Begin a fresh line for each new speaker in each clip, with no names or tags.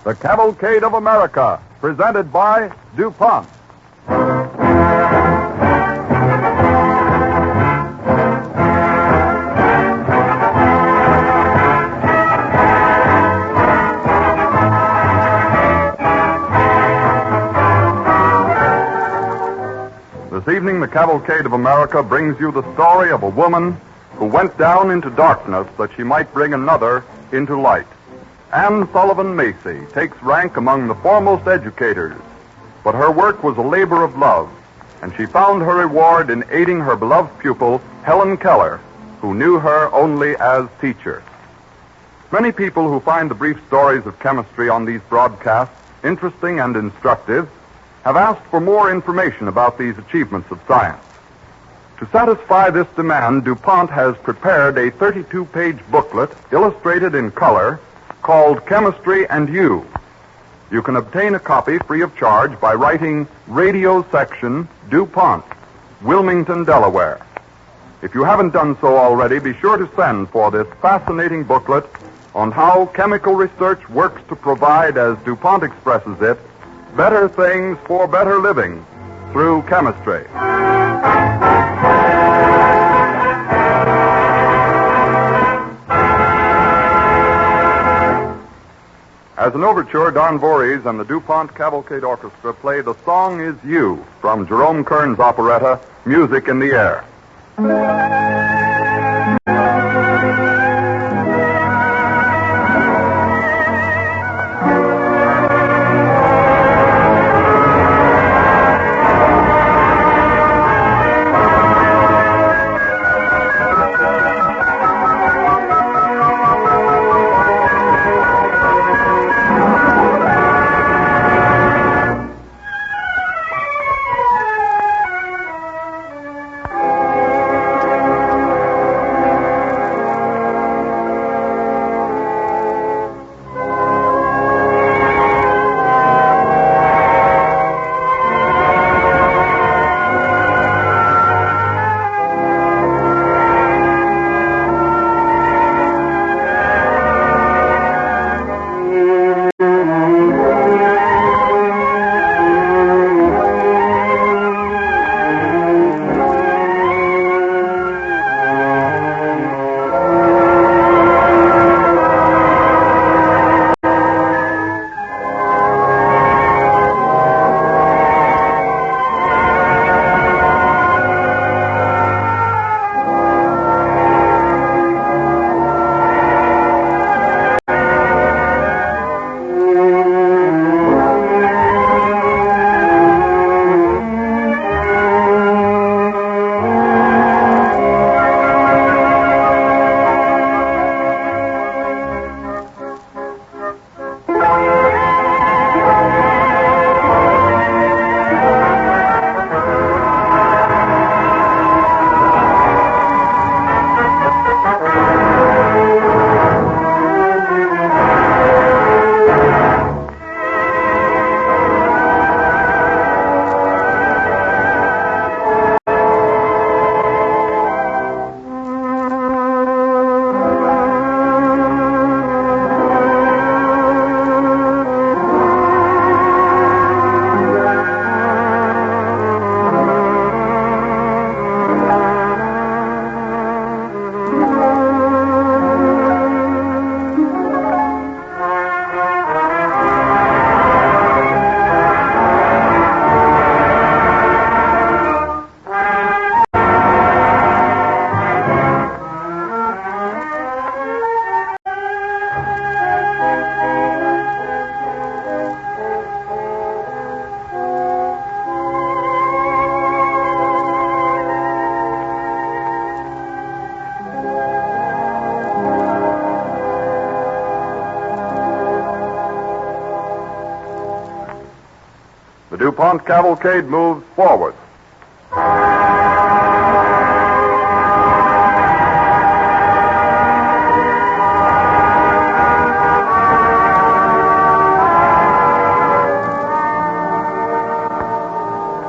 The Cavalcade of America, presented by DuPont. This evening, the Cavalcade of America brings you the story of a woman who went down into darkness that she might bring another into light. Sullivan Macy takes rank among the foremost educators, but her work was a labor of love, and she found her reward in aiding her beloved pupil, Helen Keller, who knew her only as teacher. Many people who find the brief stories of chemistry on these broadcasts interesting and instructive have asked for more information about these achievements of science. To satisfy this demand, DuPont has prepared a 32-page booklet illustrated in color called Chemistry and You. You can obtain a copy free of charge by writing Radio Section, DuPont, Wilmington, Delaware. If you haven't done so already, be sure to send for this fascinating booklet on how chemical research works to provide, as DuPont expresses it, better things for better living through chemistry. As an overture, Don Voorhees and the DuPont Cavalcade Orchestra play The Song Is You from Jerome Kern's operetta, Music in the Air. The DuPont Cavalcade moves forward.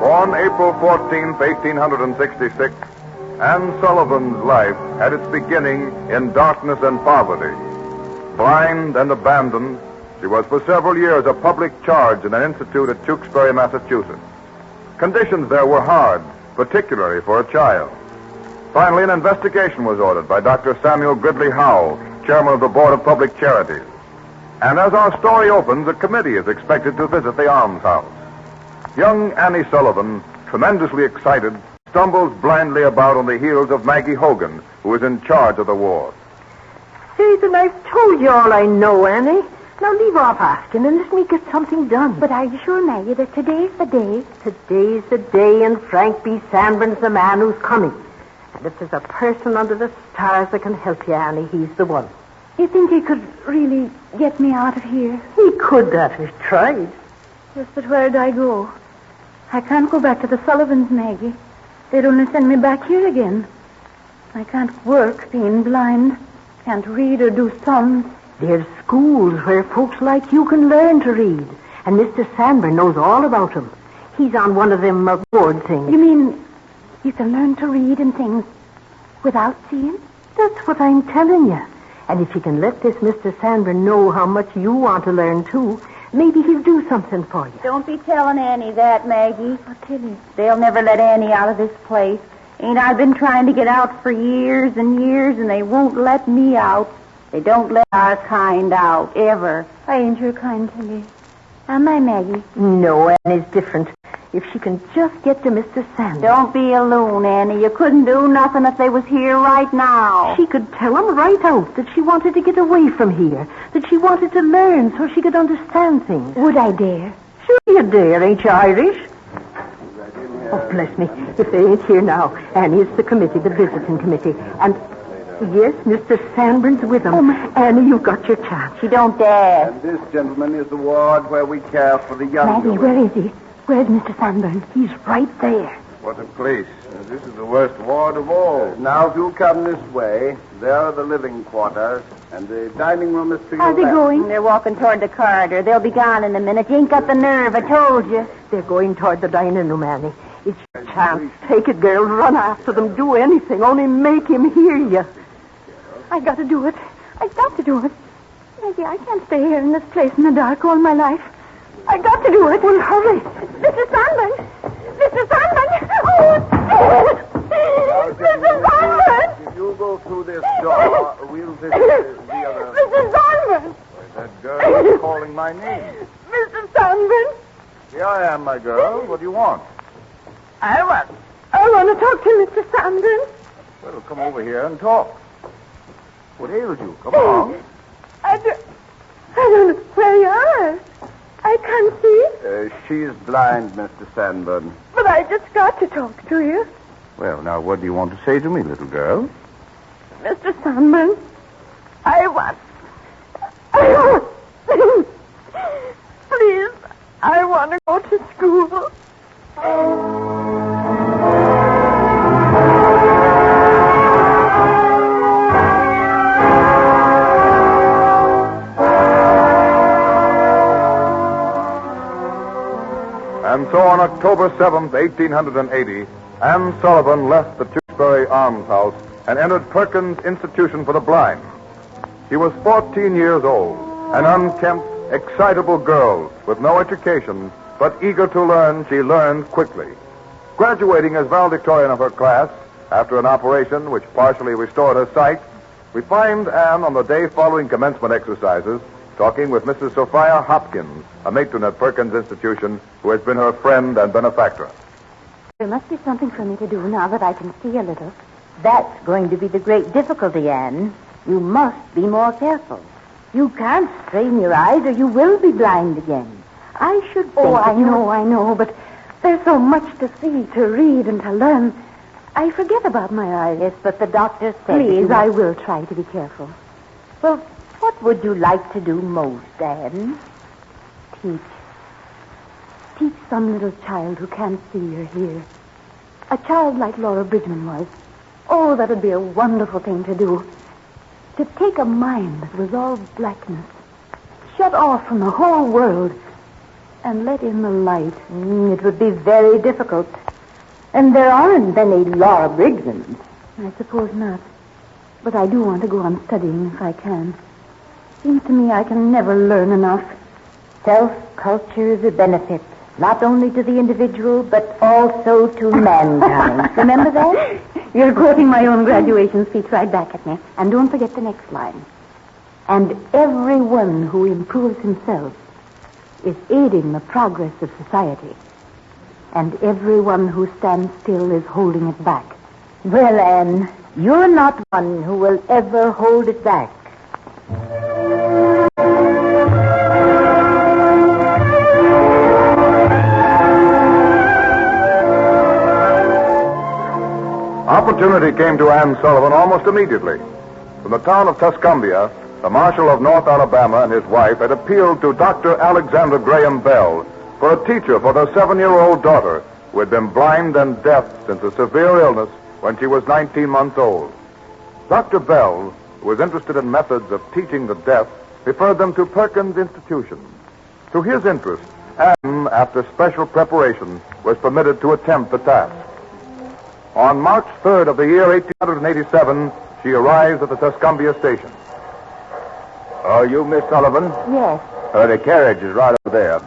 On April 14th, 1866, Anne Sullivan's life had its beginning in darkness and poverty. Blind and abandoned,
She was for several years a public charge in an institute at Tewksbury, Massachusetts. Conditions there were hard, particularly for a child. Finally, an investigation was ordered by Dr. Samuel Gridley Howell, chairman of the Board of Public Charities. And as our story opens, a committee is expected to visit the almshouse. Young Annie Sullivan, tremendously excited, stumbles blindly about on the heels of Maggie Hogan, who is in charge of the ward.
Susan, I've told you all I know, Annie. Now leave off asking and let me get something done.
But are you sure, Maggie, that today's the day?
Today's the day, and Frank B. Sanborn's the man who's coming. And if there's a person under the stars that can help you, Annie, he's the one.
You think he could really get me out of here?
He could that if he tried.
Yes, but where'd I go? I can't go back to the Sullivans, Maggie. They'd only send me back here again. I can't work being blind. Can't read or do sums.
There's schools where folks like you can learn to read. And Mr. Sanborn knows all about them. He's on one of them board things.
You mean you can learn to read and things without seeing?
That's what I'm telling you. And if you can let this Mr. Sanborn know how much you want to learn, too, maybe he'll do something for you.
Don't be telling Annie that, Maggie.
I'll tell you.
They'll never let Annie out of this place. Ain't I been trying to get out for years and years, and they won't let me out. They don't let our kind out, ever.
I ain't your kind, Tilly. Am I, Maggie?
No, Annie's different. If she can just get to Mr. Sanborn.
Don't be a loon, Annie. You couldn't do nothing if they was here right now.
She could tell him right out that she wanted to get away from here, that she wanted to learn so she could understand things.
Would I dare?
Sure you dare, ain't you Irish? Oh, bless me. If they ain't here now, Annie, it's the committee, the visiting committee. And, yes, Mr. Sanborn's with them. Annie, you've got your chance.
She don't dare.
And this, gentlemen, is the ward where we care for the young.
Maggie, where is he? Where's Mr. Sanborn?
He's right there.
What a place. This is the worst ward of all. Now, if you come this way, there are the living quarters, and the dining room is to your
How's he
left.
going?
They're walking toward the corridor. They'll be gone in a minute. You ain't got the nerve, I told you.
They're going toward the dining room, Annie. It's your chance. Take it, girl. Run after them. Do anything. Only make him hear you.
I got to do it. I got to do it. Maggie, I can't stay here in this place in the dark all my life. I got to do it.
Well, hurry.
Mr. Sanborn! Mr. Sanborn! Oh! Mr. Sanborn!
If you go through this door, we'll visit the other...
Mr. Sanborn!
That girl is calling my name.
Mr. Sanborn!
Here I am, my girl. What do you want?
I want to talk to Mr. Sanborn.
Well, come over here and talk. What ails you? Come on.
I don't know where you are. I can't see.
She's blind, Mr. Sanborn.
But I just got to talk to you.
Well, now, what do you want to say to me, little girl?
Mr. Sanborn, I want... Please, I want to go to school.
And so on October 7th, 1880, Anne Sullivan left the Tewksbury Almshouse and entered Perkins Institution for the Blind. She was 14 years old, an unkempt, excitable girl with no education, but eager to learn. She learned quickly. Graduating as valedictorian of her class, after an operation which partially restored her sight, we find Anne on the day following commencement exercises talking with Mrs. Sophia Hopkins, a matron at Perkins Institution, who has been her friend and benefactress.
There must be something for me to do now that I can see a little.
That's going to be the great difficulty, Anne. You must be more careful. You can't strain your eyes or you will be blind again. I should think...
Oh, I know, but there's so much to see, to read, and to learn. I forget about my eyes.
Yes, but the doctor said...
Please, I will try to be careful.
Well, what would you like to do most, Anne?
Teach. Teach some little child who can't see or hear. A child like Laura Bridgman was. Oh, that would be a wonderful thing to do. To take a mind that was all blackness, shut off from the whole world, and let in the light.
It would be very difficult. And there aren't any Laura Bridgmans.
I suppose not. But I do want to go on studying if I can. Seems to me I can never learn enough.
Self-culture is a benefit, not only to the individual, but also to mankind. Remember that?
You're quoting my own graduation speech right back at me. And don't forget the next line. And everyone who improves himself is aiding the progress of society. And everyone who stands still is holding it back.
Well, Anne, you're not one who will ever hold it back.
Opportunity came to Anne Sullivan almost immediately. From the town of Tuscumbia, the Marshal of North Alabama and his wife had appealed to Dr. Alexander Graham Bell for a teacher for their 7-year-old daughter who had been blind and deaf since a severe illness when she was 19 months old. Dr. Bell, who was interested in methods of teaching the deaf, referred them to Perkins Institution. To his interest, Anne, after special preparation, was permitted to attempt the task. On March 3rd of the year 1887, she arrives at the Tuscumbia station.
Are you Miss Sullivan?
Yes.
The carriage is right over there.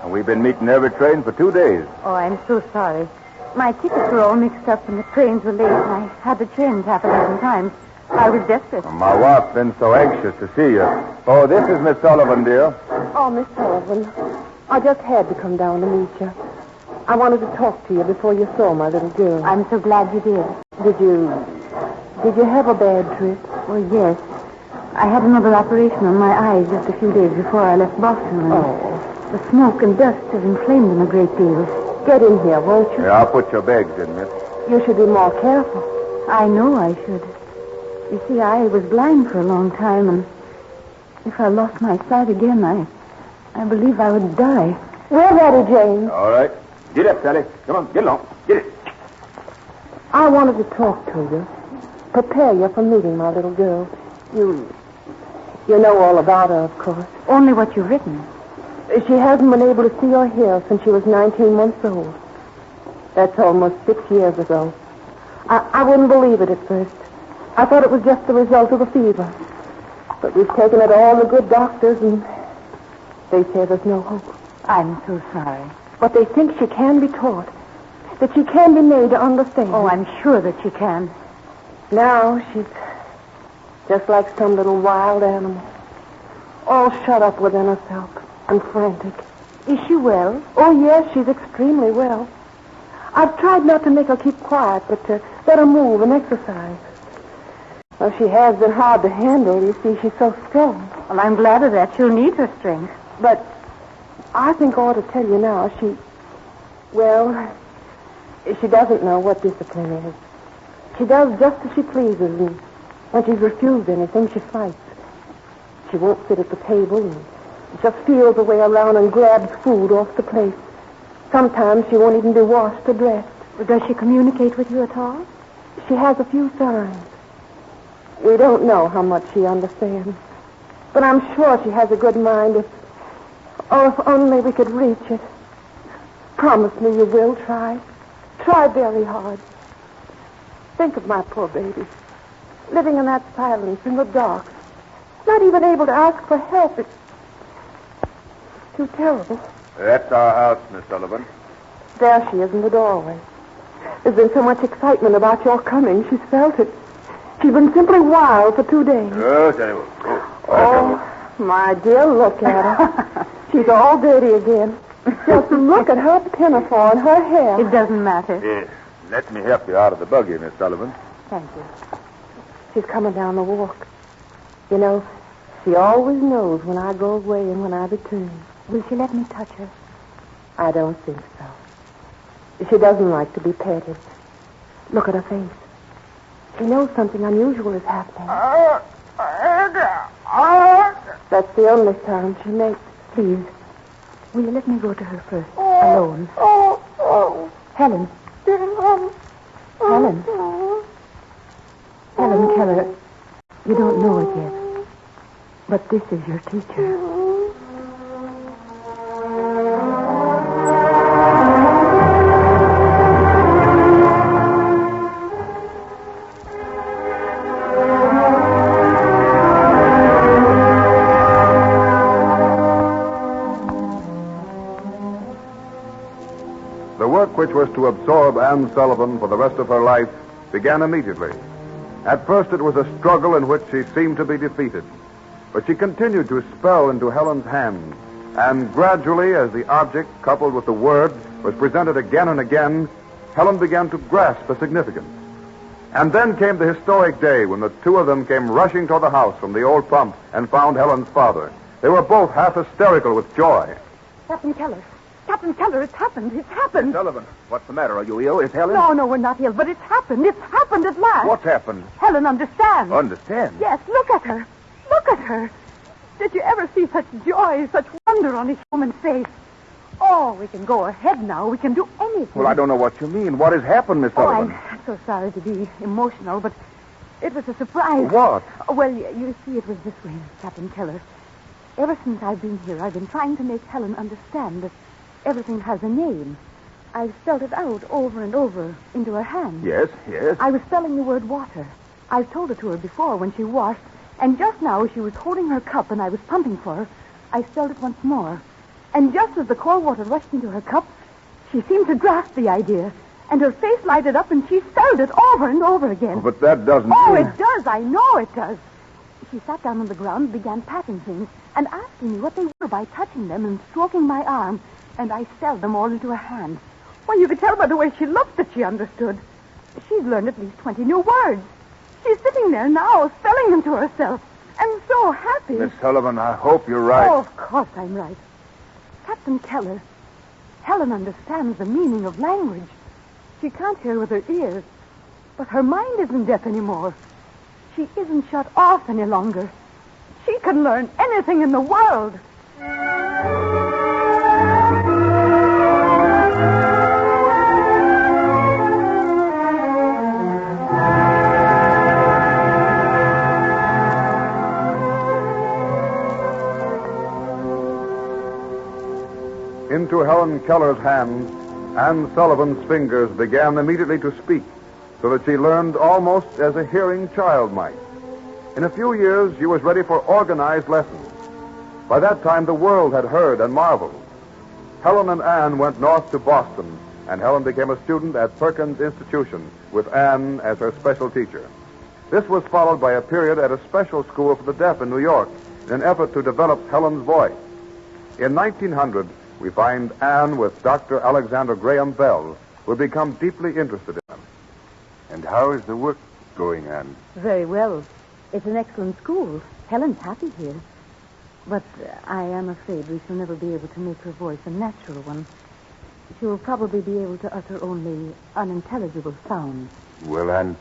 And we've been meeting every train for 2 days.
Oh, I'm so sorry. My tickets were all mixed up and the trains were late, and I had to change half a dozen times. I was desperate.
My wife's been so anxious to see you. Oh, this is Miss Sullivan, dear.
Oh, Miss Sullivan, I just had to come down to meet you. I wanted to talk to you before you saw my little girl.
I'm so glad you did.
Did you have a bad trip?
Oh, yes. I had another operation on my eyes just a few days before I left Boston.
Oh.
The smoke and dust have inflamed them a great deal.
Get in here, won't you?
Yeah, I'll put your bags in, miss.
You should be more careful.
I know I should. You see, I was blind for a long time, and if I lost my sight again, I believe I would die.
We're ready, James.
All right. Get up, Sally. Come on, get along. Get it.
I wanted to talk to you. Prepare you for meeting my little girl. You know all about her, of course.
Only what you've written.
She hasn't been able to see or hear since she was 19 months old. That's almost 6 years ago. I wouldn't believe it at first. I thought it was just the result of the fever. But we've taken it to all the good doctors, and they say there's no hope.
I'm so sorry.
But they think she can be taught, that she can be made to understand.
Oh, I'm sure that she can.
Now she's just like some little wild animal, all shut up within herself and frantic.
Is she well?
Oh, yes, she's extremely well. I've tried not to make her keep quiet, but to let her move and exercise. Well, she has been hard to handle. You see, she's so strong.
Well, I'm glad of that. She'll need her strength.
But I think I ought to tell you now, she doesn't know what discipline is. She does just as she pleases, and when she's refused anything, she fights. She won't sit at the table and just feels her way around and grabs food off the plate. Sometimes she won't even be washed or dressed.
Well, does she communicate with you at all?
She has a few signs. We don't know how much she understands. But I'm sure she has a good mind if only we could reach it. Promise me you will try. Try very hard. Think of my poor baby. Living in that silence, in the dark. Not even able to ask for help. It's too terrible.
That's our house, Miss Sullivan.
There she is in the doorway. There's been so much excitement about your coming. She's felt it. She's been simply wild for 2 days. Oh, my dear, look at her. She's all dirty again. Just look at her pinafore and her hair.
It doesn't matter.
Yes. Let me help you out of the buggy, Miss Sullivan.
Thank you. She's coming down the walk. You know, she always knows when I go away and when I return.
Will she let me touch her?
I don't think so. She doesn't like to be petted. Look at her face. She knows something unusual is happening. That's the only sound she makes.
Please, will you let me go to her first, alone? Helen. Helen. Helen Keller, you don't know it yet, but this is your teacher.
which was to absorb Anne Sullivan for the rest of her life began immediately. At first, it was a struggle in which she seemed to be defeated. But she continued to spell into Helen's hands, and gradually, as the object, coupled with the word, was presented again and again, Helen began to grasp the significance. And then came the historic day when the two of them came rushing toward the house from the old pump and found Helen's father. They were both half hysterical with joy.
Captain Keller, it's happened. It's happened.
Sullivan, what's the matter? Are you ill? Is Helen?
No, we're not ill, but it's happened. It's happened at last.
What's happened?
Helen understands.
Understand?
Yes, look at her. Look at her. Did you ever see such joy, such wonder on each woman's face? Oh, we can go ahead now. We can do anything.
Well, I don't know what you mean. What has happened, Miss Sullivan?
I'm so sorry to be emotional, but it was a surprise.
What?
Well, you see, it was this way, Captain Keller. Ever since I've been here, I've been trying to make Helen understand that everything has a name. I've spelled it out over and over into her hand.
Yes.
I was spelling the word water. I've told it to her before when she washed, and just now she was holding her cup and I was pumping for her. I spelled it once more. And just as the cold water rushed into her cup, she seemed to grasp the idea, and her face lighted up and she spelled it over and over again.
But that doesn't
Oh,
mean...
it does. I know it does. She sat down on the ground and began patting things and asking me what they were by touching them and stroking my arm, and I spelled them all into her hand. Well, you could tell by the way she looked that she understood. She's learned at least 20 new words. She's sitting there now, spelling them to herself, and so happy.
Miss Sullivan, I hope you're right.
Oh, of course I'm right. Captain Keller, Helen understands the meaning of language. She can't hear with her ears, but her mind isn't deaf anymore. She isn't shut off any longer. She can learn anything in the world.
Into Helen Keller's hands, Anne Sullivan's fingers began immediately to speak, so that she learned almost as a hearing child might. In a few years, she was ready for organized lessons. By that time, the world had heard and marveled. Helen and Anne went north to Boston, and Helen became a student at Perkins Institution, with Anne as her special teacher. This was followed by a period at a special school for the deaf in New York, in an effort to develop Helen's voice. In 1900, we find Anne with Dr. Alexander Graham Bell, who had become deeply interested in them.
And how is the work going, Anne?
Very well. It's an excellent school. Helen's happy here. But I am afraid we shall never be able to make her voice a natural one. She will probably be able to utter only unintelligible sounds.
Well, Anne,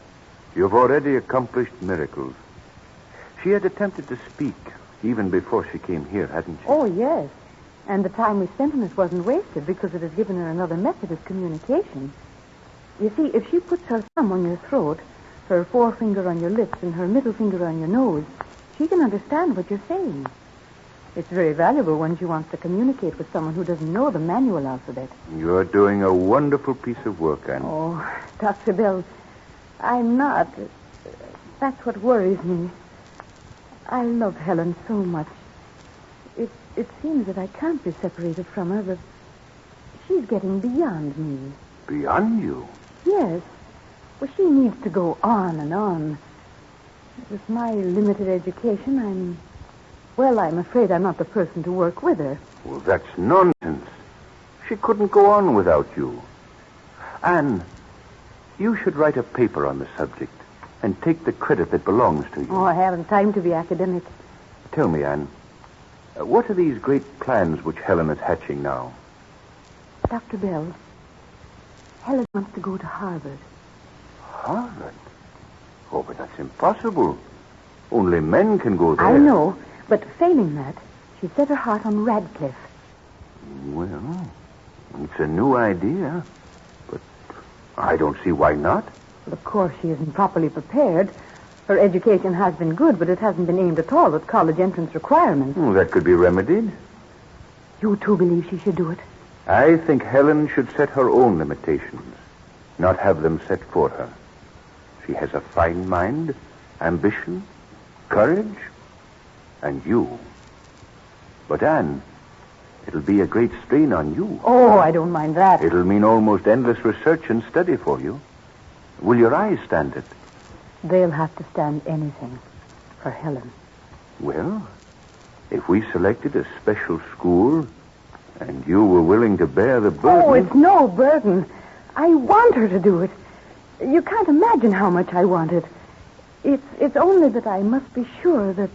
you've already accomplished miracles. She had attempted to speak even before she came here, hadn't she?
Oh, yes. And the time we spent on it wasn't wasted because it has given her another method of communication. You see, if she puts her thumb on your throat, her forefinger on your lips, and her middle finger on your nose, she can understand what you're saying. It's very valuable when she wants to communicate with someone who doesn't know the manual alphabet.
You're doing a wonderful piece of work, Anne.
Oh, Dr. Bell, I'm not. That's what worries me. I love Helen so much. It seems that I can't be separated from her, but she's getting beyond me.
Beyond you?
Yes. Well, she needs to go on and on. With my limited education, I'm afraid I'm not the person to work with her.
Well, that's nonsense. She couldn't go on without you. Anne, you should write a paper on the subject and take the credit that belongs to you.
Oh, I haven't time to be academic.
Tell me, Anne, what are these great plans which Helen is hatching now?
Dr. Bell, Helen wants to go to Harvard.
Harvard? Oh, but that's impossible. Only men can go there.
I know, but failing that, she set her heart on Radcliffe.
Well, it's a new idea, but I don't see why not.
Well, of course, she isn't properly prepared. Her education has been good, but it hasn't been aimed at all at college entrance requirements.
Well, that could be remedied.
You too believe she should do it?
I think Helen should set her own limitations, not have them set for her. She has a fine mind, ambition, courage, and you. But, Anne, It'll be a great strain on you.
Oh, I don't mind that.
It'll mean almost endless research and study for you. Will your eyes stand it?
They'll have to stand anything for Helen.
Well, if we selected a special school and you were willing to bear the burden...
Oh, it's no burden. I want her to do it. You can't imagine how much I want it. It's only that I must be sure that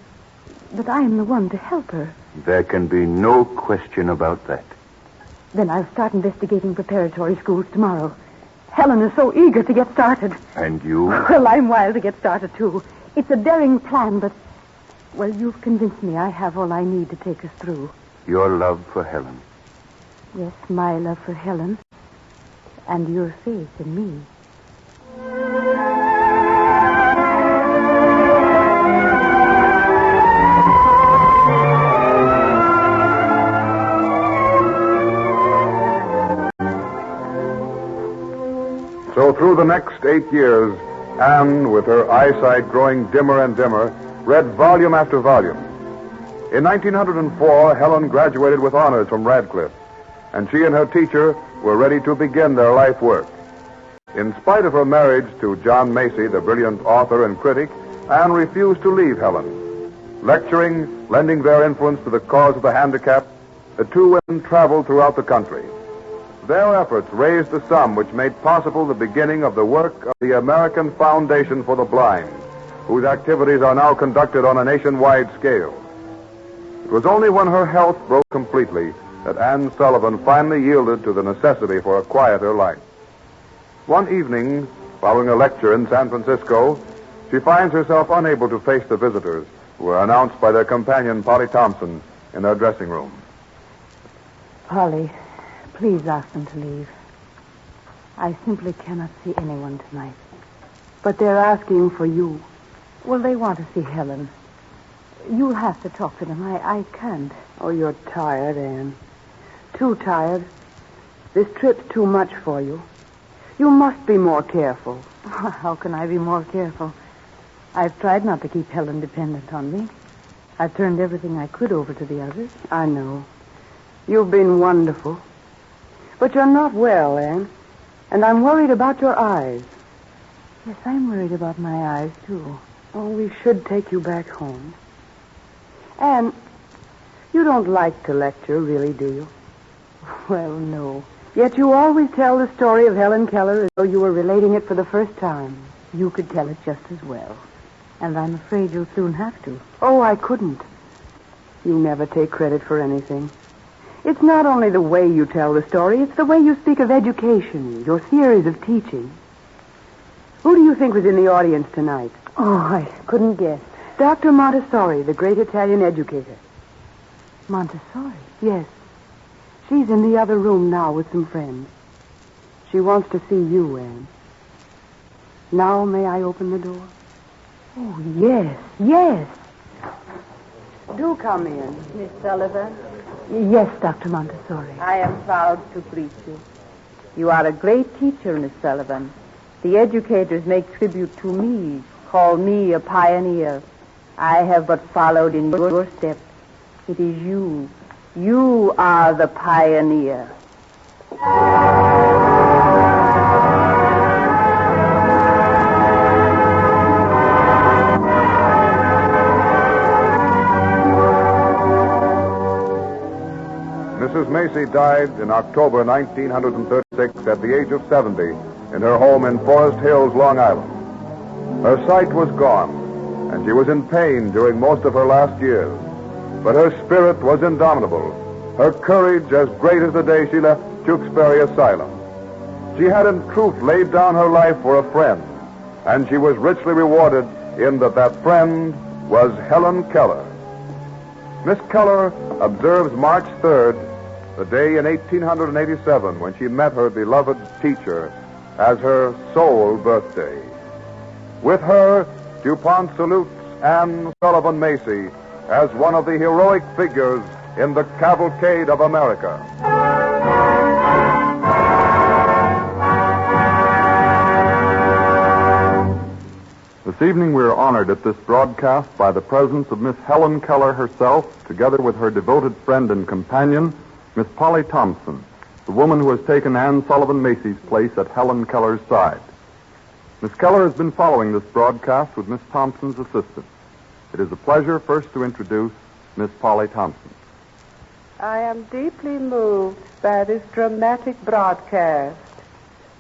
I'm the one to help her.
There can be no question about that.
Then I'll start investigating preparatory schools tomorrow. Helen is so eager to get started.
And you?
Well, I'm wild to get started, too. It's a daring plan, but... Well, you've convinced me I have all I need to take us through.
Your love for Helen.
Yes, my love for Helen. And your faith in me.
So through the next 8 years, Anne, with her eyesight growing dimmer and dimmer, read volume after volume. In 1904, Helen graduated with honors from Radcliffe, and she and her teacher were ready to begin their life work. In spite of her marriage to John Macy, the brilliant author and critic, Anne refused to leave Helen. Lecturing, lending their influence to the cause of the handicapped, the two women traveled throughout the country. Their efforts raised the sum which made possible the beginning of the work of the American Foundation for the Blind, whose activities are now conducted on a nationwide scale. It was only when her health broke completely that Anne Sullivan finally yielded to the necessity for a quieter life. One evening, following a lecture in San Francisco, she finds herself unable to face the visitors who were announced by their companion, Polly Thompson, in their dressing room.
Polly, please ask them to leave. I simply cannot see anyone tonight. But they're asking for you. Well, they want to see Helen. You'll have to talk to them. I can't.
Oh, you're tired, Anne. Too tired. This trip's too much for you. You must be more careful.
How can I be more careful? I've tried not to keep Helen dependent on me. I've turned everything I could over to the others.
I know. You've been wonderful. But you're not well, Anne. And I'm worried about your eyes.
Yes, I'm worried about my eyes, too.
Oh, we should take you back home. Anne, you don't like to lecture, really, do you?
Well, no.
Yet you always tell the story of Helen Keller as though you were relating it for the first time.
You could tell it just as well. And I'm afraid you'll soon have to.
Oh, I couldn't. You never take credit for anything. It's not only the way you tell the story, it's the way you speak of education, your theories of teaching. Who do you think was in the audience tonight?
Oh, I couldn't guess.
Dr. Montessori, the great Italian educator.
Montessori?
Yes. She's in the other room now with some friends. She wants to see you, Anne. Now may I open the door?
Oh, yes, yes.
Do come in.
Miss Sullivan,
Yes, Dr. Montessori.
I am proud to greet you. You are a great teacher, Miss Sullivan. The educators make tribute to me, call me a pioneer. I have but followed in your steps. It is you. You are the pioneer.
Mrs. Macy died in October 1936 at the age of 70 in her home in Forest Hills, Long Island. Her sight was gone, and she was in pain during most of her last years. But her spirit was indomitable, her courage as great as the day she left Tewksbury Asylum. She had in truth laid down her life for a friend, and she was richly rewarded in that friend was Helen Keller. Miss Keller observes March 3rd, the day in 1887 when she met her beloved teacher, as her sole birthday. With her, DuPont salutes Anne Sullivan Macy as one of the heroic figures in the Cavalcade of America.
This evening we are honored at this broadcast by the presence of Miss Helen Keller herself, together with her devoted friend and companion, Miss Polly Thompson, the woman who has taken Anne Sullivan Macy's place at Helen Keller's side. Miss Keller has been following this broadcast with Miss Thompson's assistance. It is a pleasure first to introduce Miss Polly Thompson.
I am deeply moved by this dramatic broadcast.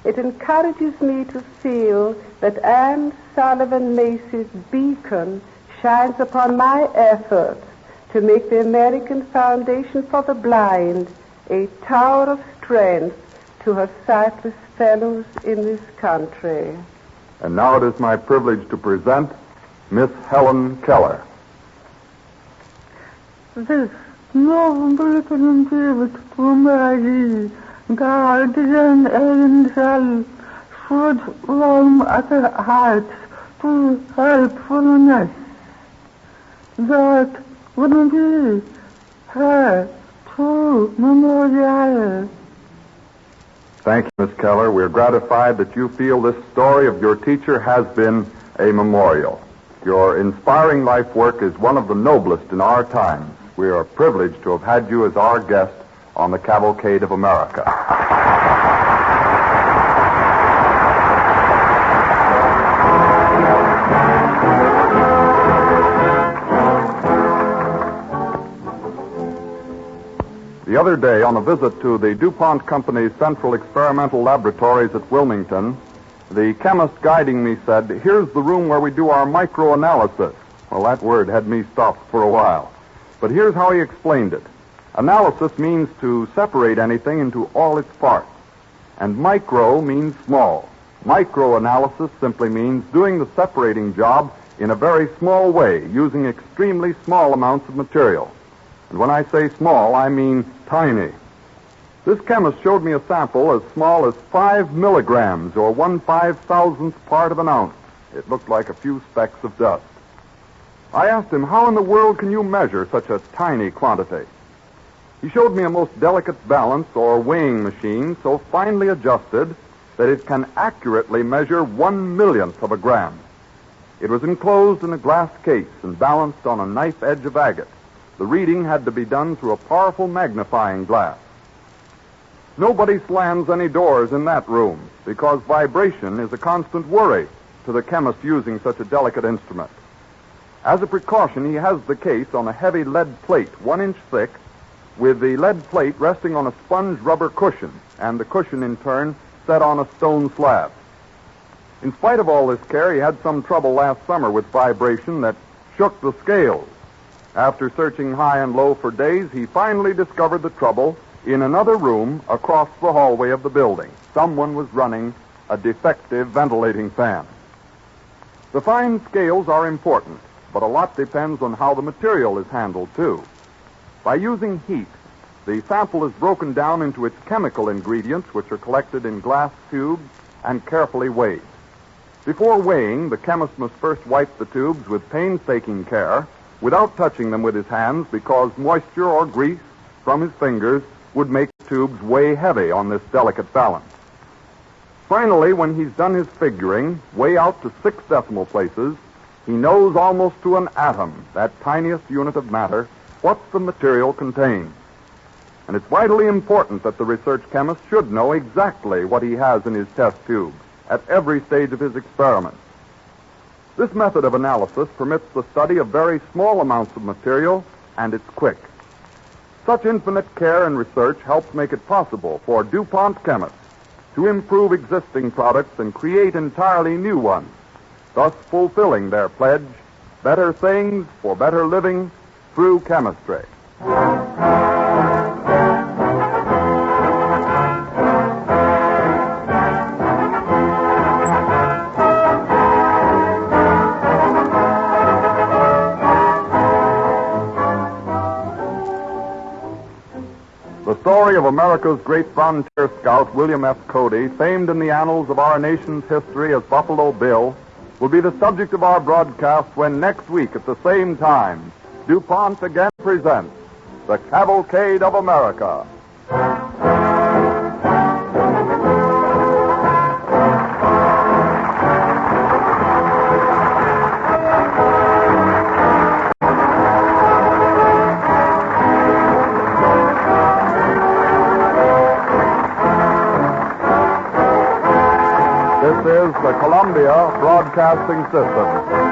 It encourages me to feel that Anne Sullivan Macy's beacon shines upon my efforts to make the American Foundation for the Blind a tower of strength to her sightless fellows in this country.
And now it is my privilege to present Miss Helen Keller.
This noble gift to Mary, guardian angel, should warm other hearts to helpfulness. That would be her true memorial.
Thank you, Miss Keller. We're gratified that you feel this story of your teacher has been a memorial. Your inspiring life work is one of the noblest in our times. We are privileged to have had you as our guest on the Cavalcade of America. The other day, on a visit to the DuPont Company's Central Experimental Laboratories at Wilmington, the chemist guiding me said, "Here's the room where we do our microanalysis." Well, that word had me stopped for a while. But here's how he explained it. Analysis means to separate anything into all its parts. And micro means small. Microanalysis simply means doing the separating job in a very small way, using extremely small amounts of material. And when I say small, I mean tiny. This chemist showed me a sample as small as 5 milligrams, or 1/5,000th part of an ounce. It looked like a few specks of dust. I asked him, how in the world can you measure such a tiny quantity? He showed me a most delicate balance or weighing machine so finely adjusted that it can accurately measure 1/1,000,000th of a gram. It was enclosed in a glass case and balanced on a knife edge of agate. The reading had to be done through a powerful magnifying glass. Nobody slams any doors in that room because vibration is a constant worry to the chemist using such a delicate instrument. As a precaution, he has the case on a heavy lead plate, 1 inch thick, with the lead plate resting on a sponge rubber cushion, and the cushion in turn set on a stone slab. In spite of all this care, he had some trouble last summer with vibration that shook the scales. After searching high and low for days, he finally discovered the trouble in another room across the hallway of the building. Someone was running a defective ventilating fan. The fine scales are important, but a lot depends on how the material is handled, too. By using heat, the sample is broken down into its chemical ingredients, which are collected in glass tubes and carefully weighed. Before weighing, the chemist must first wipe the tubes with painstaking care, without touching them with his hands, because moisture or grease from his fingers would make the tubes weigh heavy on this delicate balance. Finally, when he's done his figuring, way out to 6 decimal places, he knows almost to an atom, that tiniest unit of matter, what the material contains. And it's vitally important that the research chemist should know exactly what he has in his test tube at every stage of his experiment. This method of analysis permits the study of very small amounts of material, and it's quick. Such infinite care and research helps make it possible for DuPont chemists to improve existing products and create entirely new ones, thus fulfilling their pledge, better things for better living through chemistry. The story of America's great frontier scout, William F. Cody, famed in the annals of our nation's history as Buffalo Bill, will be the subject of our broadcast when next week at the same time, DuPont again presents the Cavalcade of America. This is the Columbia Broadcasting System.